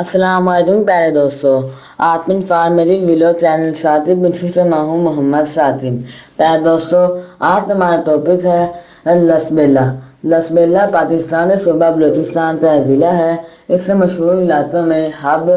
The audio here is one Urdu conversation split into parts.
السلام علیکم پیارے دوستو، آپ میری ویلو چینل ساتھی بنفی سے میں ہوں محمد ساتھی۔ پیارے دوستو، آج ہمارا ٹاپک ہے لسبیلا۔ لسبیلا پاکستان کے صوبہ بلوچستان کا ضلع ہے۔ اس سے مشہور علاقوں میں حب،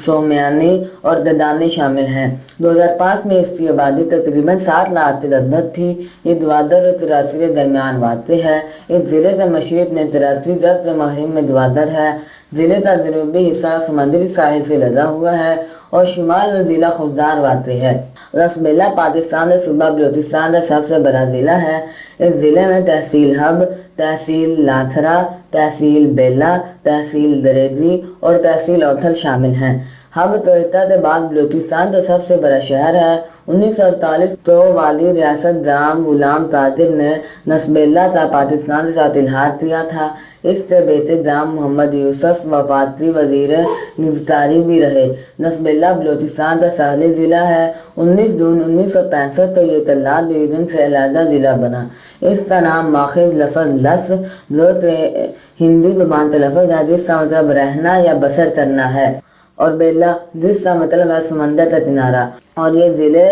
سومیانی اور ددانی شامل ہیں۔ 2005 میں اس کی آبادی تقریباً 7 لاکھ کے لگ بھگ تھی۔ یہ گوادر اور کراچی کے درمیان واقع ہے۔ اس ضلع کے مشرق میں کراچی، جبکہ مغرب میں گوادر ہے۔ ضلع کا جنوبی حصہ سمندری ساحل سے لگا ہوا ہے اور شمال میں ضلع خضدار واقع ہے۔ لسبیلا پاکستان کے صوبہ بلوچستان کا سب سے بڑا ضلع ہے۔ اس ضلع میں تحصیل حب، تحصیل لاتھرا، تحصیل بیلا، تحصیل دریجی اور تحصیل اوتھل شامل ہیں۔ حب توڑتا کے بعد بلوچستان کا سب سے بڑا شہر ہے۔ 1948 تو والی ریاست جام غلام قادر نے لسبیلا کا پاکستان کے ساتھ الحاق کیا تھا۔ اس کے بیٹے جام محمد یوسف وفاقی وزیر نجکاری بھی رہے۔ لسبیلا بلوچستان کا ساحلی ضلع ہے۔ 19 جون 1965 کو یہ تلاد ڈویژن سے علیحدہ ضلع بنا۔ اس کا نام ماخذ لفظ لس، جو ہندی زبان کا لفظ ہے جس کا مطلب رہنا یا بسر کرنا ہے، اور بیلا جس کا مطلب ہے سمندر کا کنارہ، اور یہ ضلع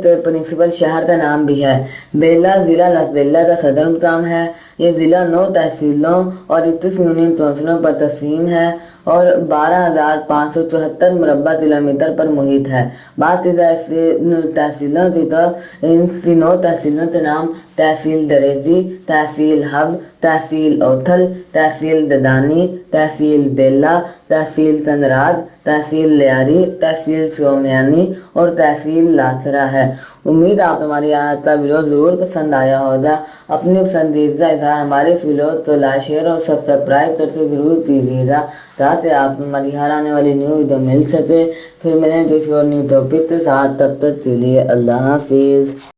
کے پرنسپل شہر کا نام بھی ہے۔ بیلا ضلع لسبیلا کا صدر مقام ہے۔ یہ ضلع 9 تحصیلوں اور 21 یونین کونسلوں پر تقسیم ہے اور 12,574 مربع کلومیٹر پر محیط ہے۔ بات کی جائے تحصیلوں کی تو ان 9 تحصیلوں کے نام تحصیل دریجی، تحصیل حب، تحصیل اوتھل، تحصیل ددانی، تحصیل بیلا، تحصیل چندراج، تحصیل لیاری، تحصیل سومیانی اور تحصیل لاتھرا ہے۔ امید آپ ہماری آج کا ویڈیو ضرور پسند آیا ہوگا۔ اپنی پسندیدہ اظہار ہمارے اس ویڈیو کو لائک، شیئر اور سبسکرائب کرتے ضرور کیجیے گا تاکہ آپ ہماری ہر آنے والی نیو ویڈیو مل سکے۔ پھر ملیں کسی اور نیو ٹاپک کے ساتھ، تب تک کے لیے اللہ حافظ۔